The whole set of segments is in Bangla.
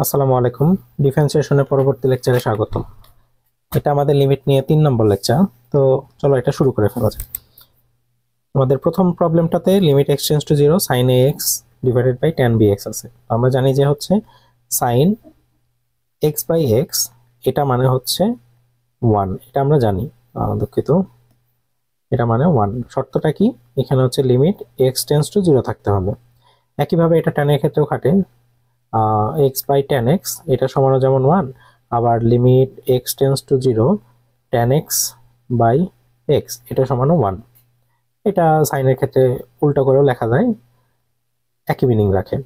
আসসালামু আলাইকুম। ডিফারেন্সিয়েশনের পরবর্তী লেকচারে স্বাগতম। এটা আমাদের লিমিট নিয়ে 3 নম্বর লেকচার। তো চলো এটা শুরু করে ফেলা যাক। আমাদের প্রথম প্রবলেমটাতে limit x tends to 0 sin ax divided by tan bx আছে। আমরা জানি যে হচ্ছে sin x বাই x এটা মানে হচ্ছে 1, এটা আমরা জানি। দুঃখিত, এটা মানে 1। শর্তটা কি? এখানে হচ্ছে লিমিট x টেন্ডস টু 0 থাকতে হবে। একইভাবে এটা tan এর ক্ষেত্রেও খাটে। এক্স বাই ট্যান এক্স এটা সমানও যেমন 1, আবার limit x tends to 0 tan x by x এটা সমানও 1। এটা সাইনের ক্ষেত্রে উল্টো করেও লেখা যায়, একই মিনিং রাখে।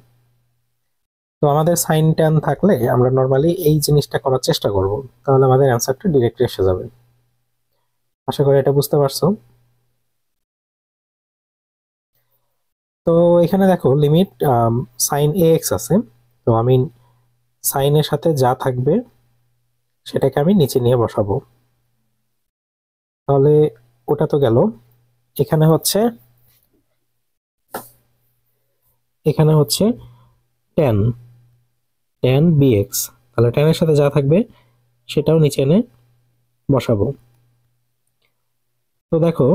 তো আমাদের সাইন ট্যান থাকলে আমরা নর্মালি এই জিনিসটা করার চেষ্টা করব, তাহলে আমাদের অ্যান্সারটা ডিরেক্টলি এসে যাবে। আশা করি এটা বুঝতে পারছো। তো এখানে দেখো লিমিট সাইন এ এক্স আছে। তো আমি সাইনের সাথে যা থাকবে সেটাকে আমি নিচে নিয়ে বসাবো। তাহলে ওটা তো গেল। এখানে হচ্ছে এখানে হচ্ছে ট্যান ট্যান বিএক্স। তাহলে ট্যানের সাথে যা থাকবে সেটাও নিচে এনে বসাবো। তো দেখো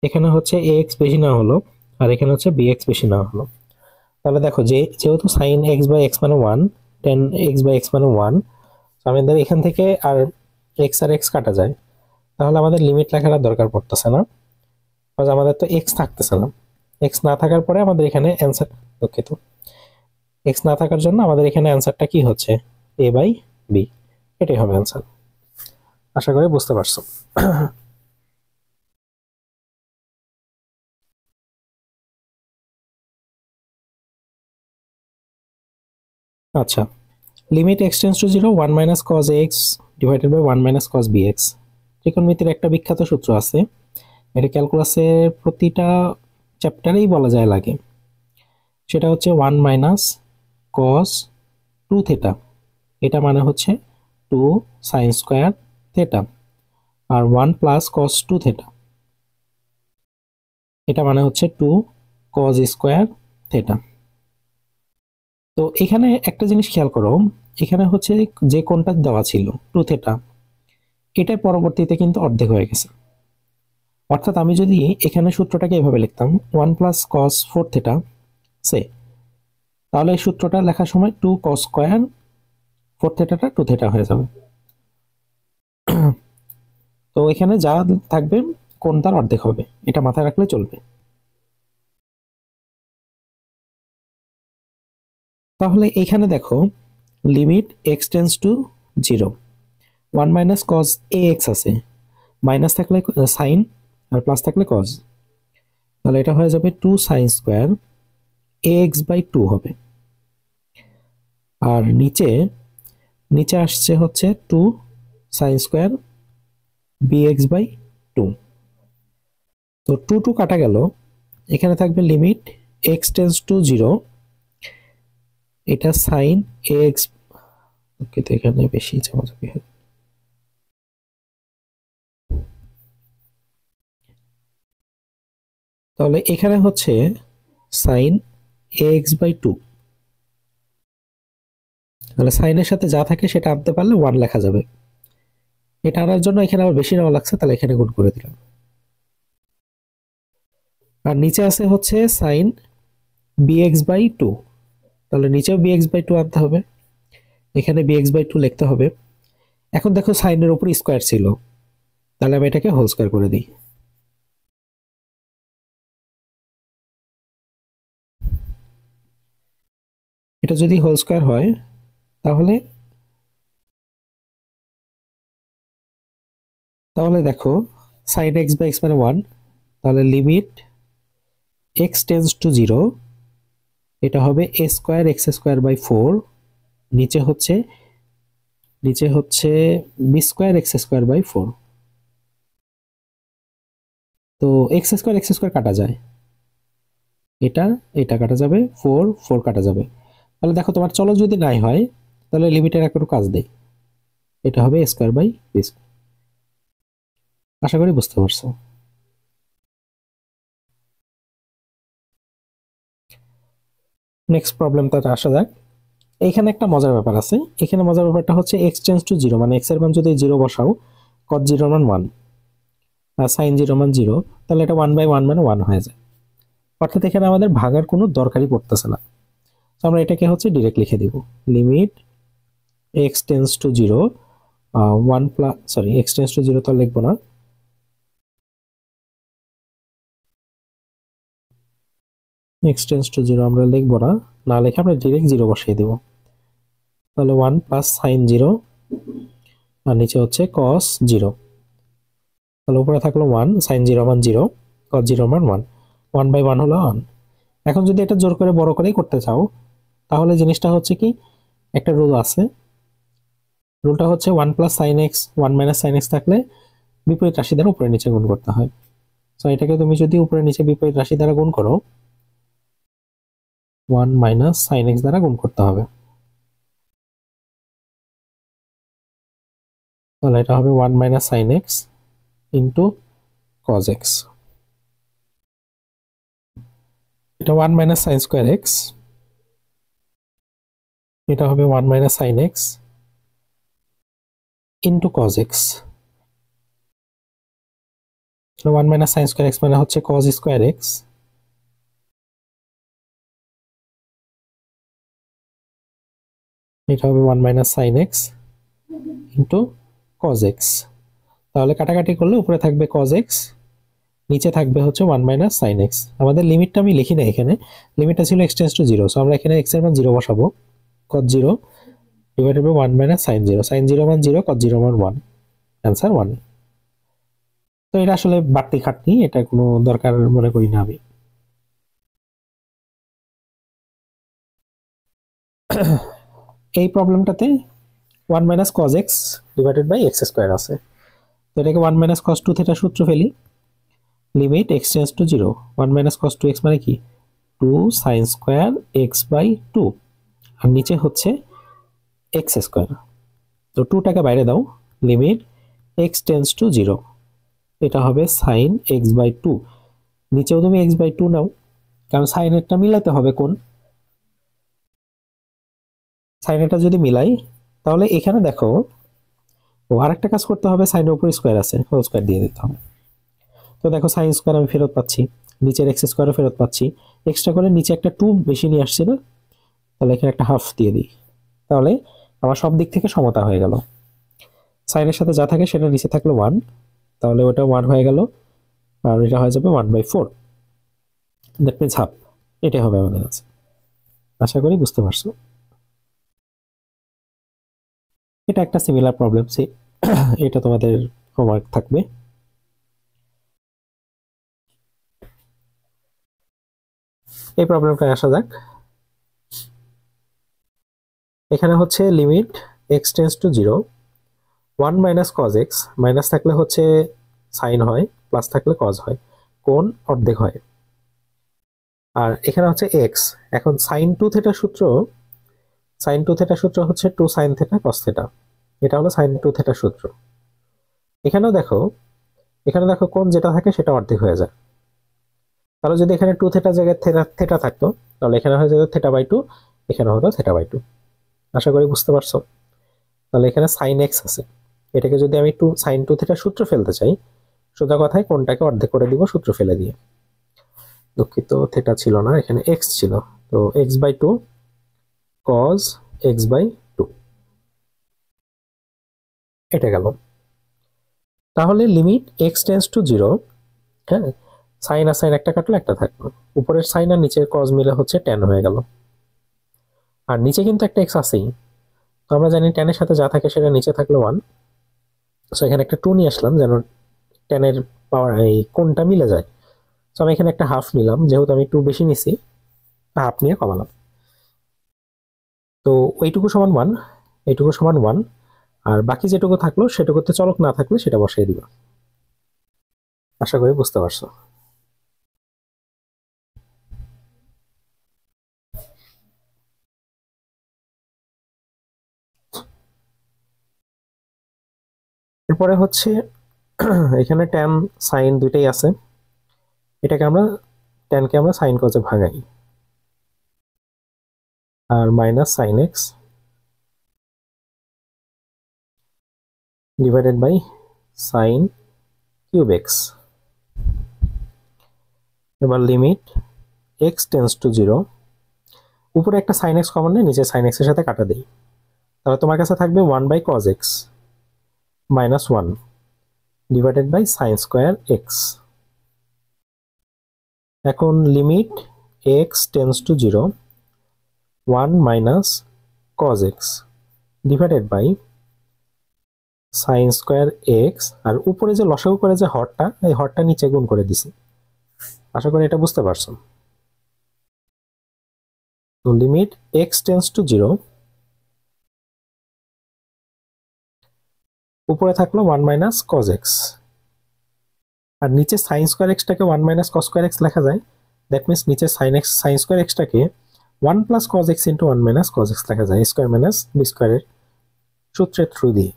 এখানে হচ্ছে এ এক্স বেশি না হলো, আর এখানে হচ্ছে বিএক্স বেশি না হলো। তাহলে দেখো যেহেতু সাইন এক্স বাই এক্স মানে 1, ট্যান এক্স বাই এক্স মানে 1, আমাদের এখান থেকে আর এক্স কাটা যায়। তাহলে আমাদের লিমিট লেখার আর দরকার পড়তেছে না, কারণ আমাদের তো এক্স থাকতেছে না। এক্স না থাকার পরে আমাদের এখানে অ্যান্সার, দুঃখিত, এক্স না থাকার জন্য আমাদের এখানে অ্যান্সারটা কি হচ্ছে, এ বাই বি। এটাই হবে অ্যান্সার। আশা করি বুঝতে পারছো। আচ্ছা, limit x tends to 0 1 minus cos x divided by 1 minus cos b x. ত্রিকোণমিতির একটা বিখ্যাত সূত্র আছে, এটা ক্যালকুলাসের প্রতিটা চ্যাপ্টারেই বলা যায় লাগে। সেটা হচ্ছে 1 মাইনাস কজ 2 থেটা, এটা মানে হচ্ছে 2 সাইন স্কোয়ার থেটা। আর 1 প্লাস কজ 2 থেটা, এটা মানে হচ্ছে 2 কজ স্কোয়ার থেটা। তো এখানে একটা জিনিস খেয়াল করো, এখানে হচ্ছে যে কোণটা দেওয়া ছিল 2 থেটা, এটা পরবর্তীতে কিন্তু অর্ধেক হয়ে গেছে। অর্থাৎ আমি যদি এখানে সূত্রটাকে এভাবে লিখতাম 1 প্লাস কস 4 থেটা সে, তাহলে এই সূত্রটা লেখার সময় 2 কস স্কোয়ার 4 থেটাটা 2 থেটা হয়ে যাবে। তো এখানে যা থাকবে কোণ তার অর্ধেক হবে, এটা মাথায় রাখলে চলবে। তাহলে এখানে দেখো limit x tends to 0, 1 minus cos a x আছে, মাইনাস থাকলে সাইন আর প্লাস থাকলে কজ, তাহলে এটা হয়ে যাবে 2 sine square a x by 2 হবে। আর নিচে নিচে আসছে হচ্ছে 2 সাইন স্কোয়ার bx বাই 2। তো 2 2 কাটা গেল, এখানে থাকবে লিমিট x টেন্স টু 0, এটা সাইন ax, ওকে তো এখানে বেশি চাপাচাপি হয়। তাহলে এখানে হচ্ছে সাইন ax বাই 2, তাহলে সাইনের সাথে যা থাকে সেটা আনতে পারলে 1 লেখা যাবে। এটা আনার জন্য এখানে আবার বেশি নেওয়া লাগছে, তাহলে এখানে গুণ করে দিলাম। আর নিচে আছে হচ্ছে সাইন bx বাই 2, তাহলে নিচেও bx বাই 2 আনতে হবে, এখানে bx বাই 2 লিখতে হবে। এখন দেখো সাইনের উপর স্কোয়ার ছিল, তাহলে আমি এটাকে হোল স্কোয়ার করে দিই। এটা যদি হোল স্কোয়ার হয় তাহলে তাহলে দেখো সাইন এক্স বাই এক্স মানে 1, তাহলে লিমিট এক্স টেন্স টু 0, এটা হবে a square x square by 4, নিচে হচ্ছে b square x square by 4। তো এক্স স্কোয়ার কাটা যায়, এটা এটা কাটা যাবে, 4 4 কাটা যাবে। তাহলে দেখো তোমার চলো যদি নাই হয় তাহলে লিমিটের একটু কাজ দেয়, এটা হবে a square by B square. আশা করি বুঝতে পারছো। নেক্সট প্রবলেমটাতে আসা যাক। এইখানে একটা মজার ব্যাপার আছে। এখানে মজার ব্যাপারটা হচ্ছে x টেন্স টু 0, মানে x এর মান যদি 0 বসাও, cos 0 মান 1 আর sin 0 মান 0, তাহলে এটা 1/1 মানে 1 হয়ে যায়। অর্থাৎ এখানে আমাদের ভাগার কোনো দরকারই পড়তেছে না। তো আমরা এটাকে হচ্ছে ডিরেক্ট লিখে দিব, limit x tends to 0 1 plus, sorry x tends to 0 তো লিখবো না, x টেন্স টু 0 আমরা লিখবো না, না লিখে আমরা ডিরেক্ট 0 বসিয়ে দিব। তাহলে 1 প্লাস sin 0 আর নিচে হচ্ছে cos 0। তাহলে উপরে থাকলো 1, sin 0 মান 0, cos 0 মান 1, 1/1 হলো 1। এখন যদি এটা জোর করে বড় করেই করতে চাও, তাহলে জিনিসটা হচ্ছে কি, একটা রুল আছে, রুলটা হচ্ছে 1 plus sine x 1 minus sine x থাকলে বিপরীত রাশি দ্বারা উপরে নিচে গুণ করতে হয়। সো এটাকে তুমি যদি উপরে নিচে বিপরীত রাশি দ্বারা গুণ করো, 1 মাইনাস সাইন এক্স দ্বারা গুণ করতে হবে, তাহলে এটা হবে 1 minus sine x into cos x. এটা 1 মাইনাস সাইন স্কোয়ার এক্স, এটা হবে 1 minus sine x into cos x. 1 minus sine square x মানে হচ্ছে কজ স্কোয়ার এক্স, এটা হবে 1 minus sine x into cos x. তাহলে কাটাকাটি করলে উপরে থাকবে কজ এক্স, নিচে থাকবে হচ্ছে 1 মাইনাস সাইন এক্স। আমাদের লিমিটটা আমি লিখি না এখানে, লিমিটটা ছিল x টেন্স টু 0, সো আমরা এখানে x এর মান 0 বসাবো, cos 0 divided by 1 minus sine 0, sine 0 মান 0, cos 0 মান 1, অ্যান্সার 1। তো এটা আসলে বাড়তি খাটনি, এটা কোনো দরকার মনে করি না আমি। এই প্রবলেমটাতে 1 minus cos x divided by x square আছে, তো এটাকে 1 মাইনাস cos 2 থিটা সূত্র ফেলি, limit x tends to 0, 1 minus cos 2x মানে কি 2 sin স্কোয়ার x বাই 2, আর নিচে হচ্ছে x স্কোয়ার। তো 2টাকে বাইরে দাও, লিমিট x টেন্স টু 0, এটা হবে সাইন x বাই 2, নিচেও তুমি x বাই 2 নাও, কারণ সাইনেরটা মিলাতে হবে কোন, সাইনেরটা যদি মিলাই তাহলে এখানে দেখো ও আরেকটা কাজ করতে হবে, সাইনের উপর স্কোয়ার আছে, হোল স্কোয়ার দিয়ে দিতে হবে। তো দেখো সাইন স্কোয়ার আমি ফেরত পাচ্ছি, নিচের এক্স স্কোয়ারও ফেরত পাচ্ছি, এক্সট্রা করে নিচে একটা 2 বেশি নিয়ে আসছি না, তাহলে এখানে একটা হাফ দিয়ে দিই, তাহলে আমার সব দিক থেকে সমতা হয়ে গেল। সাইনের সাথে যা থাকে সেটা নিচে থাকলো 1, তাহলে ওটা 1 হয়ে গেল, আর এটা হয়ে যাবে 1/4, দ্যাট মিনস হাফ। এটাই হবে আমাদের কাছে। আশা করি বুঝতে পারছো। এটা একটা সিমিলার প্রবলেম, এটা তোমাদের হোমওয়ার্ক থাকবে। এই প্রবলেমটা আসা যাক। এখানে হচ্ছে limit x tends to 0, 1 minus cos x, minus থাকলে হচ্ছে সাইন হয়, প্লাস থাকলে কজ হয়, কোণ অর্ধেক হয়, আর এখানে হচ্ছে এক্স। এখন সাইন টু থেটা সূত্র, সাইন টু থেটা সূত্র হচ্ছে 2 সাইন থেটা কস থেটা, এটা হলো সাইন টু থেটা সূত্র। এখানেও দেখো, এখানে দেখো কোণ যেটা থাকে সেটা অর্ধেক হয়ে যায়, তাহলে যদি এখানে 2 থেটা জায়গায় থেটা থেটা থাকতো, তাহলে এখানে হয়ে যেত থেটা বাই 2, এখানে হতো থেটা বাই 2। আশা করি বুঝতে পারছো। তাহলে এখানে সাইন এক্স আছে, এটাকে যদি আমি 2 সাইন টু থেটা সূত্র ফেলতে চাই, সোজা কথায় কোণটাকে অর্ধেক করে দিব সূত্র ফেলে দিয়ে। দুঃখিত, থেটা ছিল না, এখানে এক্স ছিল, তো x by 2 cos x by 2, এটা গেল। তাহলে লিমিট এক্স টেন্স টু 0, হ্যাঁ, সাইন আর সাইন একটা কাটলো একটা থাকলো, উপরের সাইন আর নিচের কজ মিলে হচ্ছে ট্যান হয়ে গেল, আর নিচে কিন্তু একটা এক্স আছেই, তো আমরা জানি ট্যানের সাথে যা থাকে সেটা নিচে থাকলো 1, সো এখানে একটা 2 নিয়ে আসলাম যেন ট্যানের পাওয়ার এই কোণটা মিলে যায়। সো আমি এখানে একটা হাফ নিলাম, যেহেতু আমি 2 বেশি নিছি, হাফ নিয়ে কমালাম, তো ওইটুকু সমান 1, এইটুকু সমান 1, আর বাকি যেটুকু থাকলো সেটুকুতে চলক না থাকলে সেটা বসিয়ে দিবা। আশা করি বুঝতে পারছো। এরপরে হচ্ছে এখানে ট্যান সাইন দুইটাই আছে, এটাকে আমরা ট্যানকে আমরা সাইন কজে ভাঙাই, আর minus sine x divided by sine cube x. এবার লিমিট এক্স টেন্স টু 0, উপরে একটা সাইন এক্স কমন নেই, নিচে সাইন এক্স এর সাথে কাটা দিই, তাহলে তোমার কাছে থাকবে 1 by cos x minus 1 divided by sine square x. এখন limit x tends to 0, 1 minus cos x divided by sine square x, আর উপরে যে লসাগু করে যে হরটা, এই হরটা নিচে গুণ করে দিছি। আশা করি এটা বুঝতে পারছো। তো লিমিট এক্স টেন্স টু 0, উপরে থাকলো 1 মাইনাস কজ এক্স, আর নিচে সাইন স্কোয়ার এক্সটাকে 1 মাইনাস কস স্কোয়ার এক্স লেখা যায়। দ্যাট মিনস নিচে সাইন স্কোয়ার এক্সটাকে 1 plus cos x into 1 minus cos x লেখা যায়, স্কোয়ার মাইনাস বি স্কোয়ারের সূত্রের থ্রু দিয়ে।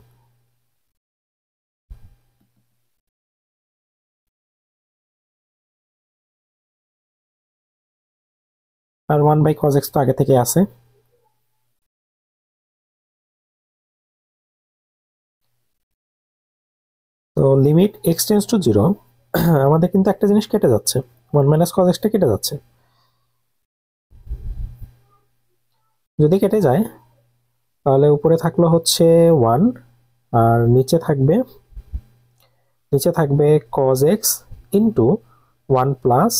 আর 1 বাই কজ এক্স তো আগে থেকে আছে। তো লিমিট এক্স টেন্স টু 0, আমাদের কিন্তু একটা জিনিস কেটে যাচ্ছে, 1 মাইনাস কজ এক্সটা কেটে যাচ্ছে। যদি কেটে যায় তাহলে উপরে থাকলো হচ্ছে 1, আর নিচে থাকবে cos x into 1 plus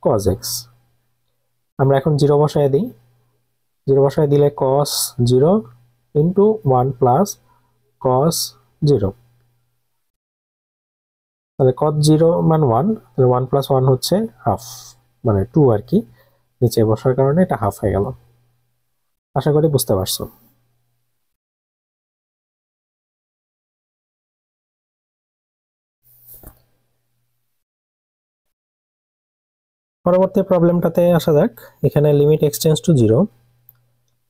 cos x. আমরা এখন 0 বসায় দিই, 0 বসায় দিলে কস 0 ইন্টু 1 প্লাস কস 0, তাহলে কস 0 মান 1, তাহলে 1 প্লাস 1 হচ্ছে হাফ, মানে 2 আর কি, নিচে বসার কারণে এটা হাফ হয়ে গেল। আশা করি বুঝতে পারছো। পরবর্তী প্রবলেমটাতে আসা যাক। এখানে limit x tends to 0,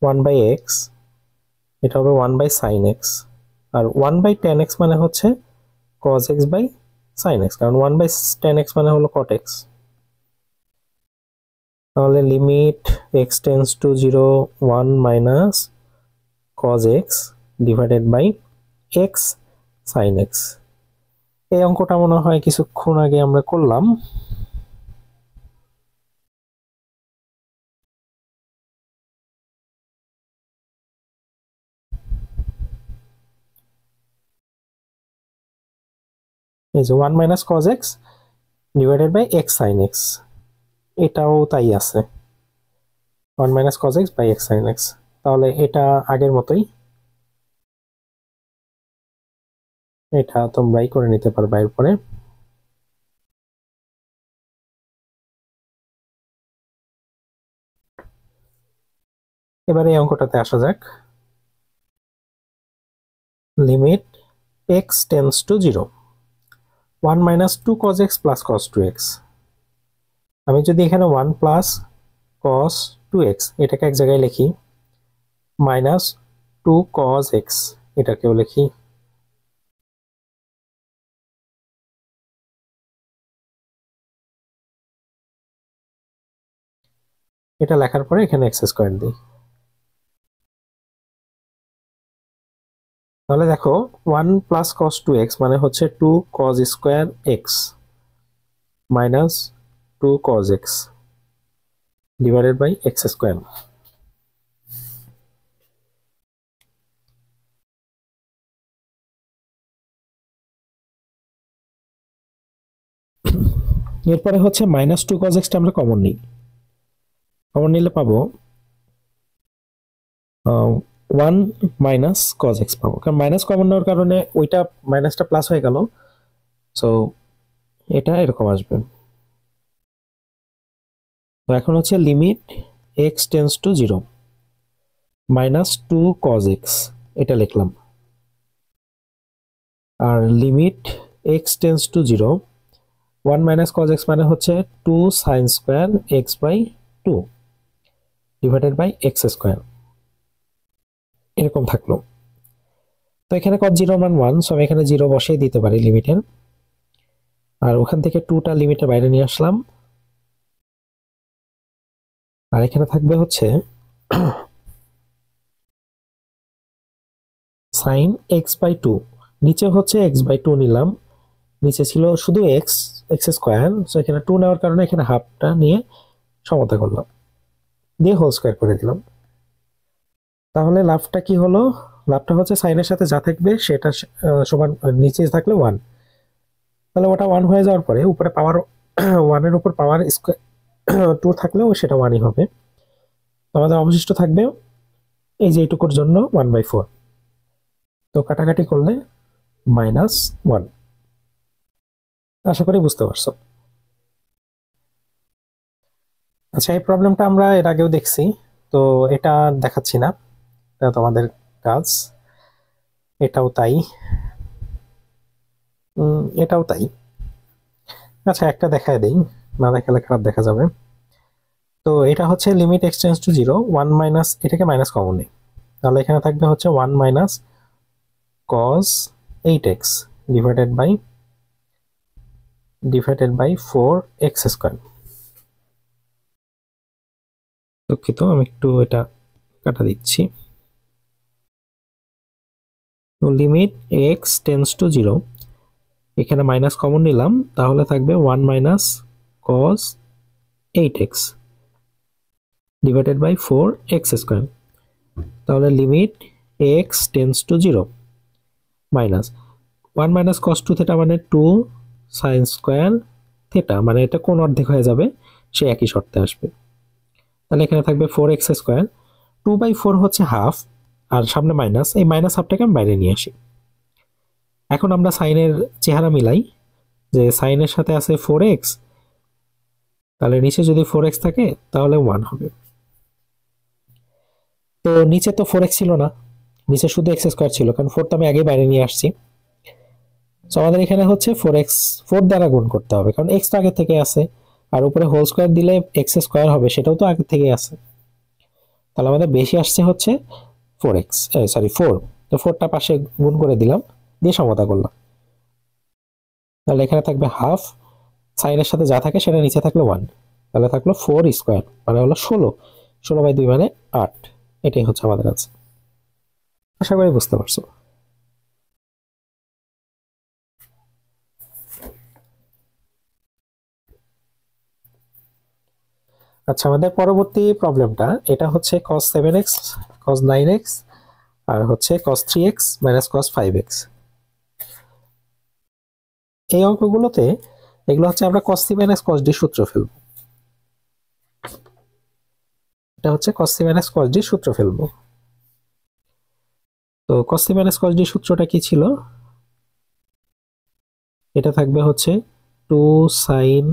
1 by x, এটা হবে 1 বাই সাইন এক্স, আর 1 বাই টেন এক্স মানে হচ্ছে cos x by sine x, কারণ 1 বাই টেন এক্স মানে হলো কট এক্স। তাহলে limit x tends to 0, 1 minus cos x divided by x sine x. এই অঙ্কটা মনে হয় কিছুক্ষণ আগে আমরা করলাম। এই যে 1 minus cos x divided by x sine x, এটাও তাই আছে, 1 minus cos x by x sine x. তাহলে এটা আগের মতোই, এটা তোমরাই করে নিতে পারবে এরপরে। এবারে এই অঙ্কটাতে আসা যাক। Limit x tends to 0, 1 minus 2 cos x plus cos 2x। আমি যদি এখানে 1 প্লাস কস 2x এটাকে এক জায়গায় লিখি, মাইনাস 2 কজ এক্স এটাকেও লিখি, এটা লেখার পরে এখানে এক্স স্কোয়ার দিই। তাহলে দেখো 1 প্লাস কস 2x মানে হচ্ছে 2 cos square x minus 2 cos x divided by x square. এরপরে হচ্ছে মাইনাস 2 কজ এক্সটা আমরা কমন নিই, কমন নিলে পাবো 1 মাইনাস কজ এক্স পাবো, কারণ মাইনাস কমন নেওয়ার কারণে ওইটা মাইনাসটা প্লাস হয়ে গেল, সো এটা এরকম আসবে। তো এখন হচ্ছে limit x tends to 0, minus 2 cos x এটা লিখলাম, আর limit x tends to 0, 1 minus cos x মানে হচ্ছে 2 sine square x by 2 divided by x square, এরকম থাকলো। তো এখানে কজ 0 মান 1, সো আমি এখানে 0 বসিয়ে দিতে পারি লিমিটের। আর ওখান থেকে 2টা লিমিটের বাইরে নিয়ে আসলাম। আর এখানে থাকবে হচ্ছে সাইন x/2। নিচে হচ্ছে x/2 নিলাম, নিচে ছিল শুধু এক্স স্কোয়ার, সো এখানে 2 নেওয়ার কারণে এখানে হাফটা নিয়ে সমতা করলাম, দিয়ে হোল স্কোয়ার করে দিলাম। তাহলে লাভটা কি হলো? লাভটা হচ্ছে সাইনের সাথে যা থাকবে সেটা সমান, নিচে থাকলে 1, তাহলে ওটা 1 হয়ে যাওয়ার পরে উপরে পাওয়ার 1 এর উপর পাওয়ার স্কোয়ার 2 থাকলেও সেটা 1ই হবে। আমাদের অবশিষ্ট থাকবে এই যে এইটুকুর জন্য 1/4, তো কাটাকাটি করলে -1। আশা করি বুঝতে পারছো। আচ্ছা, এই প্রবলেমটা আমরা এর আগেও দেখছি, তো এটা দেখাচ্ছি না, এটা তোমাদের কাজ। এটাও তাই, এটাও তাই। আচ্ছা, একটা দেখায় দেই, না দেখালে খারাপ দেখা যাবে। তো এটা হচ্ছে লিমিট এক্সটেন্স টু 0, 1 মাইনাস, এটাকে মাইনাস কমন নেই, তাহলে এখানে থাকবে হচ্ছে 1 minus cos 8x divided by 4x square. দুঃখিত, আমি একটু এটা কাটা দিচ্ছি। লিমিট এক্স টেন্স টু 0, এখানে মাইনাস কমন নিলাম, তাহলে থাকবে 1 minus cos 8x divided by 4x square. তাহলে limit x tends to 0 minus 1 minus cos 2 theta মানে 2 সাইন স্কোয়ার থিটা, মানে এটা কোন অর্ধেক হয়ে যাবে সে একই শর্তে আসবে। তাহলে এখানে থাকবে 4x স্কোয়ার, 2/4 হচ্ছে হাফ, আর সামনে মাইনাস, এই মাইনাস হাফটাকে আমি বাইরে নিয়ে আসি। এখন আমরা সাইনের চেহারা মিলাই, যে সাইনের সাথে আছে 4x, তাহলে নিচে যদি 4x থাকে তাহলে 1 হবে। তো নিচে তো 4x ছিল না, নিচে শুধু x স্কোয়ার ছিল, কারণ 4 তো আমি আগেই বাইরে নিয়ে আসছি। তো আমাদের এখানে হচ্ছে 4x 4 দ্বারা গুণ করতে হবে, কারণ x তো আগে থেকে আছে, আর উপরে হোল স্কোয়ার দিলে x স্কোয়ার হবে, সেটাও তো আগে থেকে আছে। তাহলে আমাদের বেশি আসছে হচ্ছে 4x, সরি 4, তো 4টা পাশে গুণ করে দিলাম, দিয়ে সমতা করলাম। তাহলে এখানে থাকবে হাফ, সাইনের সাথে যা থাকে সেটা নিচে থাকলো 1, তাহলে থাকলো 4 স্কোয়ার মানে হলো 16, 16/2 মানে 8। এটাই হচ্ছে আমাদের আছে। আশা করি বুঝতে পারছো। আচ্ছা, আমাদের পরবর্তী প্রবলেমটা এটা হচ্ছে cos 7x, cos 9x, আর হচ্ছে cos 3x minus cos 5x। এই অঙ্কগুলোতে এগুলো হচ্ছে আমরা cos c minus cos d সূত্র ফেলব। এটা হচ্ছে cos c minus cos d সূত্র ফেলব। তো cos c minus cos d সূত্রটা কি ছিল? এটা থাকবে হচ্ছে 2 sin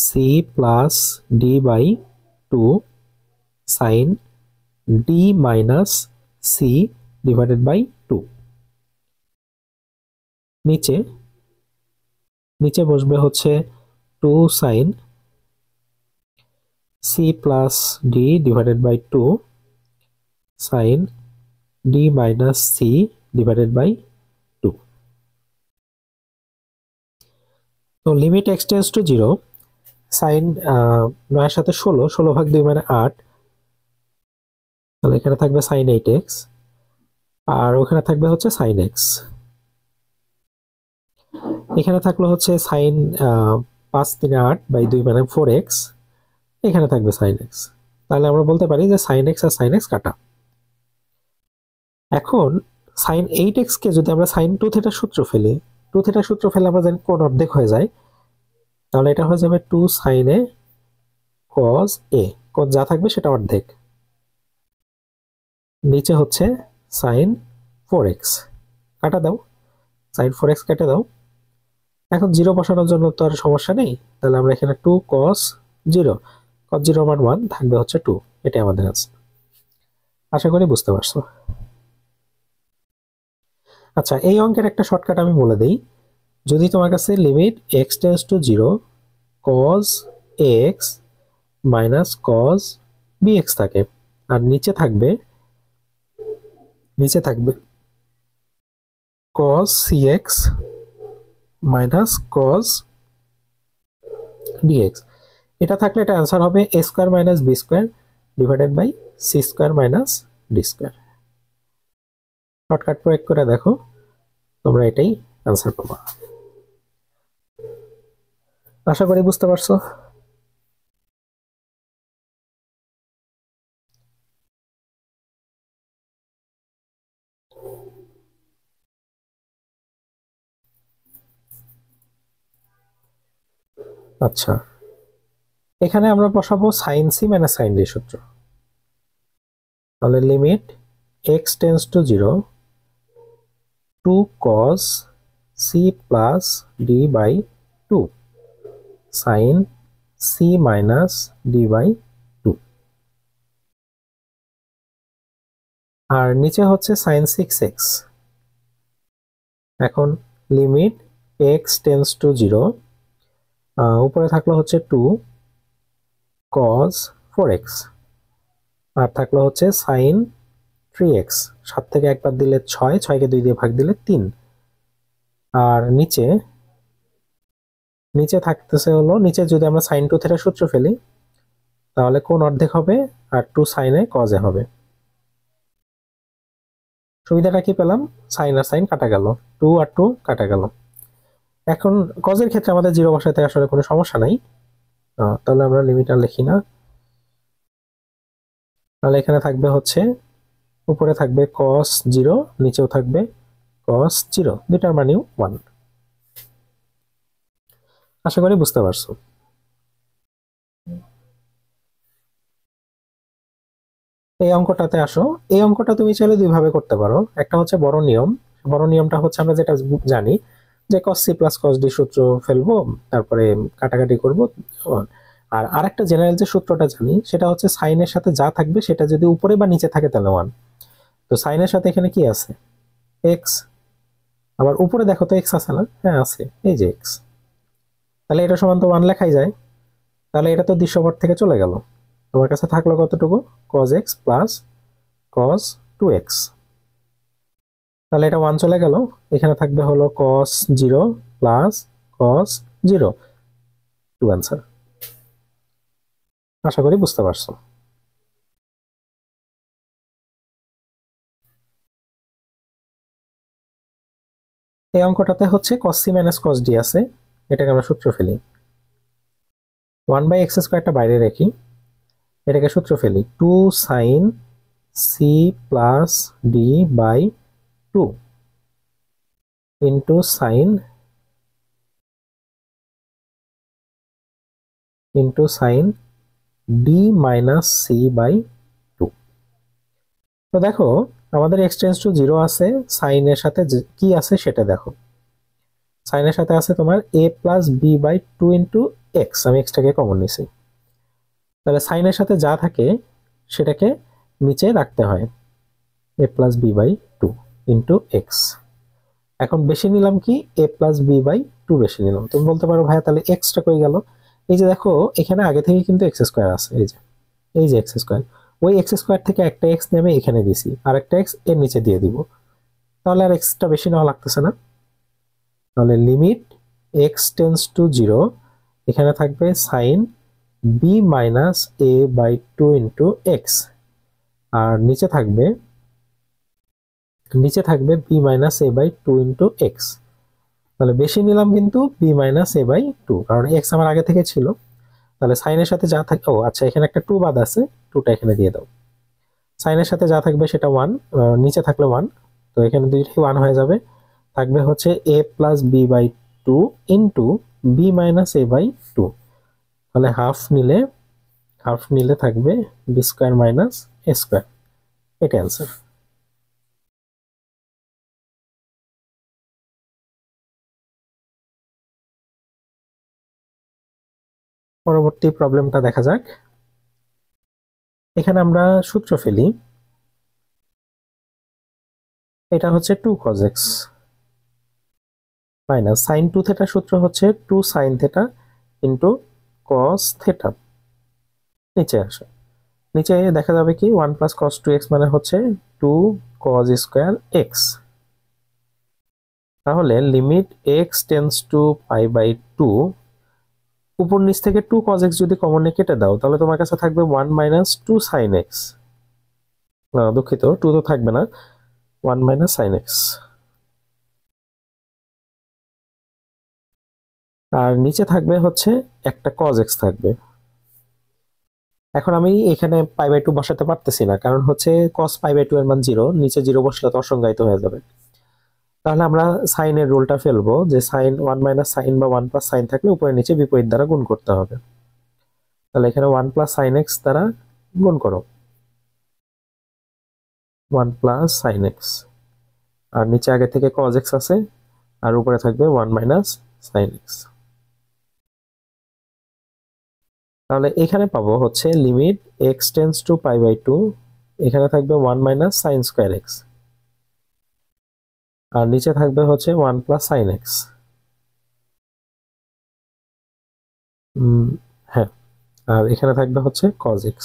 c plus d by 2 sin d minus c divided by 2। নিচে নিচে বসবে হচ্ছে 2 sin c plus d divided by 2 sin d minus c divided by 2। তো limit x tends to 0, sine 9 সাথে 16, 16/2 মানে 8, তাহলে এখানে থাকবে সাইন 8x, আর ওখানে থাকবে হচ্ছে সাইন x। এখানে থাকলো হচ্ছে সাইন 5×3=8/2 মানে 4x, এখানে থাকবে সাইন x। তাহলে আমরা বলতে পারি যে সাইন x আর সাইন x কাটা। এখন সাইন 8x কে যদি আমরা সাইন 2 থিটা সূত্র ফেলি, 2 থিটা সূত্র ফেলে আমরা জানি কোন অর্ধেক হয়ে যায়, তাহলে এটা হয়ে যাবে 2 সাইন a cos a, কোন যা থাকবে সেটা অর্ধেক, নিচে হচ্ছে সাইন 4x, কাটা দাও, সাইন 4x কেটে দাও। এখন 0 বসানোর জন্য তো আর সমস্যা নেই, তাহলে আমরা এখানে 2 cos 0, cos 0 মান 1 থাকবে হচ্ছে 2, এটাই আমাদের আছে। আশা করি বুঝতে পারছো। আচ্ছা, এই অঙ্কের একটা শর্টকাট আমি বলে দিই। যদি তোমার কাছে লিমিট x tends to 0 cos x minus cos bx থাকে, আর নিচে থাকবে cos cx minus cos d x. এটা থাকলে এটা অ্যান্সার হবে a square minus b square divided by c square minus d square. Shortcut প্রয়োগ করে দেখো, তোমরা এটাই অ্যান্সার পাবা। আশা করি বুঝতে পারছো। আচ্ছা, এখানে আমরা বসাবো sine c minus sine d সূত্র। তাহলে limit x tends to 0 two cos c plus d by 2 sine c minus d by 2, আর নিচে হচ্ছে সাইন 6x। এখন লিমিট এক্স টেন্স টু 0, উপরে থাকলো হচ্ছে 2 কজ 4x, আর থাকলো হচ্ছে সাইন 3x। 7 থেকে একবার দিলে 6, 6কে 2 দিয়ে ভাগ দিলে 3, আর নিচে থাকতেছে হলো, নিচে যদি আমরা সাইন 2 থিটা সূত্র ফেলি তাহলে কোন অর্ধেক হবে, আর 2 সাইনে কজে হবে। সুবিধাটা কি পেলাম, সাইন আর সাইন কাটা গেল, 2 আর 2 কাটা গেল। এখন কজের ক্ষেত্রে আমাদের 0 বসাতে আসলে কোনো সমস্যা নাই, তাহলে আমরা লিমিট আর লিখি না। তাহলে এখানে থাকবে হচ্ছে, উপরে থাকবে cos 0, নিচেও থাকবে cos 0, দুটার মানেও 1। আশা করি বুঝতে পারছো। এই অঙ্কটাতে আসো। এই অঙ্কটা তুমি চাইলে দুইভাবে করতে পারো। একটা হচ্ছে বড় নিয়ম। বড় নিয়মটা হচ্ছে আমরা যেটা জানি যে cos c plus cos d সূত্র ফেলবো, তারপরে কাটাকাটি করব। আর আরেকটা জেনারেল যে সূত্রটা জানি সেটা হচ্ছে সাইনের সাথে যা থাকবে সেটা যদি উপরে বা নিচে থাকে তাহলে 1। তো সাইনের সাথে এখানে কি আছে, x, আবার উপরে দেখো তো x আছে না, হ্যাঁ আছে, এই যে x, তাহলে এটা সমান তো 1 লেখাই যায়। তাহলে এটা তো দৃশ্যপট থেকে চলে গেল। তোমার কাছে থাকলো কতটুকু, cos x plus cos 2x। তাহলে এটা 1 চলে গেল, এখানে থাকবে হলো cos 0 প্লাস cos 0, 2 অ্যান্সার। আশা করি বুঝতে পারছো। এই অঙ্কটাতে হচ্ছে cos c minus cos d আছে, এটাকে আমরা সূত্র ফেলি। 1/x² বাইরে রেখি, এটাকে সূত্র ফেলি 2 sin c plus d by 2 into sine d minus c by 2। তো দেখো আমাদের x টেন্স টু 0 আছে, সাইনের সাথে কি আছে সেটা দেখো। সাইনের সাথে আছে তোমার a plus b by 2 into x, আমি এক্সটাকে কমন নিছি। তাহলে সাইনের সাথে যা থাকে সেটাকে নিচে রাখতে হয়, a plus b by 2 into x. এখন বেশি নিলাম কি, a প্লাস বি বাই 2 বেশি নিলাম। তুমি বলতে পারো ভাইয়া তাহলে এক্সটা কই গেল, এই যে দেখো এখানে আগে থেকে কিন্তু এক্স স্কোয়ার আছে, এই যে এক্স স্কোয়ার, ওই এক্স স্কোয়ার থেকে একটা এক্স নিয়ে আমি এখানে দিছি, আর একটা এক্স এর নিচে দিয়ে দিব, তাহলে আর এক্সটা বেশি নেওয়া লাগতেছে না। তাহলে লিমিট এক্স টেন্স টু 0, এখানে থাকবে sine b minus a by 2 into x, আর নিচে থাকবে b minus a by 2 into x. তাহলে বেশি নিলাম কিন্তু বি মাইনাস এ বাই 2, কারণ এক্স আমার আগে থেকে ছিল। তাহলে সাইনের সাথে যা থাকে, ও আচ্ছা এখানে একটা 2 বাদ আছে, 2টা এখানে দিয়ে দাও। সাইনের সাথে যা থাকবে সেটা 1, নিচে থাকলে 1, তো এখানে দুইটাই 1 হয়ে যাবে। থাকবে হচ্ছে a plus b by 2 into b minus a by 2, তাহলে হাফ নিলে থাকবে b square minus a square. এটা অ্যান্সার। পরবর্তী প্রবলেমটা দেখা যাক। এখানে আমরা সূত্র ফেলি, এটা হচ্ছে 2 cos x minus sine 2 theta, সূত্র হচ্ছে 2 sine theta into cos theta. নিচে আসে, নিচে দেখা যাবে কি 1 প্লাস cos 2x মানে হচ্ছে 2 cos স্কোয়ার x। তাহলে limit x tends to pi by two, উপর নিচ থেকে 2 cos x যদি কমনে কেটে দাও তাহলে তোমার কাছে থাকবে 1 মাইনাস 2 sin x। দুঃখিত, 2 তো থাকবে না, 1 মাইনাস sin x। আর নিচে থাকবে হচ্ছে একটা cos x থাকবে। এখন আমি এখানে পাই বাই 2 বসাতে পারতেছি না, কারণ হচ্ছে cos পাই বাই 2 এর মান 0, নিচে 0 বসলে তো অসংজ্ঞায়িত হয়ে যাবে। তাহলে আমরা সাইনের রুলটা ফেলবো যে সাইন 1 মাইনাস সাইন বা 1 প্লাস সাইন থাকলে উপরে নিচে বিপরীত দ্বারা গুণ করতে হবে। তাহলে এখানে 1 প্লাস সাইন এক্স দ্বারা গুণ করো, 1 প্লাস সাইন এক্স, আর নিচে আগে থেকে cos x আছে, আর উপরে থাকবে 1 মাইনাস সাইন এক্স। তাহলে এখানে পাবো হচ্ছে limit x tends to pi by 2, এখানে থাকবে 1 মাইনাস সাইন স্কোয়ার এক্স, আর নিচে থাকবে হচ্ছে 1 প্লাস সাইন এক্স। হ্যাঁ, আর এখানে থাকবে হচ্ছে cos x।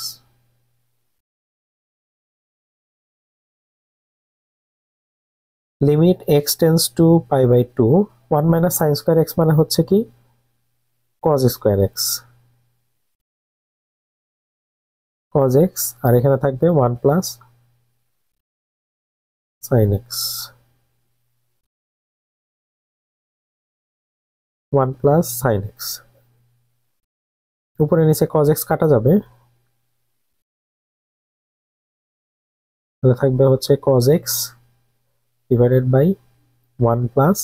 Limit x tends to pi by 2, 1 minus sine square x মানে হচ্ছে কি cos square x, cos x, আর এখানে থাকবে 1 plus sine x, 1 plus sine x. উপরে নিচে cos x কাটা যাবে, তাহলে থাকবে হচ্ছে cos x divided by 1 plus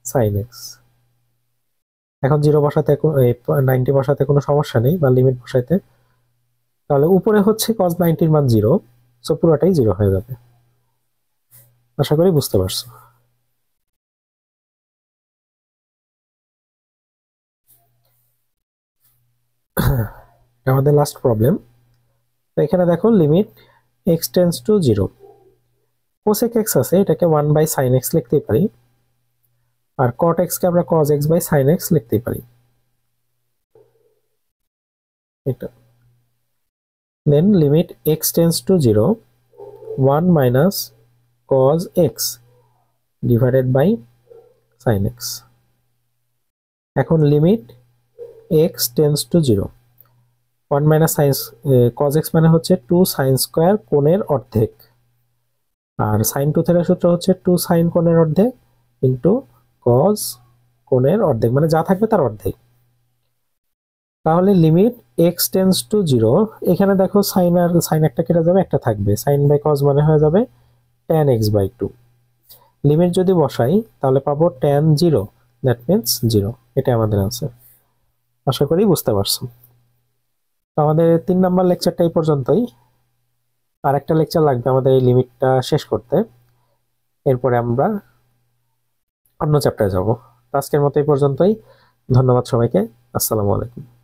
sine x. এখন 0 বসাতে 90 বসাতে কোনো সমস্যা নেই, বা লিমিট বসাইতে। তাহলে উপরে হচ্ছে cos 90 এর মান 0, সো পুরোটাই 0 হয়ে যাবে। আশা করি বুঝতে পারছো। আমাদের লাস্ট প্রবলেম। তো এখানে দেখো limit x tends to 0, cosec x আছে, এটাকে 1 বাই sin x লিখতেই পারি, আর cot x কে আমরা cos x by sin x লিখতেই পারি। এটা then limit x tends to 0, 1 minus cos x divided by sin x। এখন limit x tends to 0, 1 minus sine cos x মানে হচ্ছে 2 sin স্কোয়ার কোণের অর্ধেক, আর sin 2 থিটার সূত্র হচ্ছে 2 sin কোণের অর্ধেক ইন্টু cos কোণের অর্ধেক, মানে যা থাকবে তার অর্ধেক। তাহলে লিমিট x টেন্স টু 0, এখানে দেখো সাইন আর সাইন একটা কেটে যাবে, একটা থাকবে, সাইন বাই cos মানে হয়ে যাবে tan x বাই 2। লিমিট যদি বসাই তাহলে পাবো tan 0, দ্যাট মিন্স 0। এটা আমাদের আনসার। আশা করি বুঝতে পারছো। তো আমাদের 3 নাম্বার লেকচারটা এই পর্যন্তই, আর একটা লেকচার লাগবে আমাদের এই লিমিটটা শেষ করতে, এরপরে আমরা অন্য চ্যাপ্টারে যাব। আজকের মতো এই পর্যন্তই। ধন্যবাদ সবাইকে। আসসালামু আলাইকুম।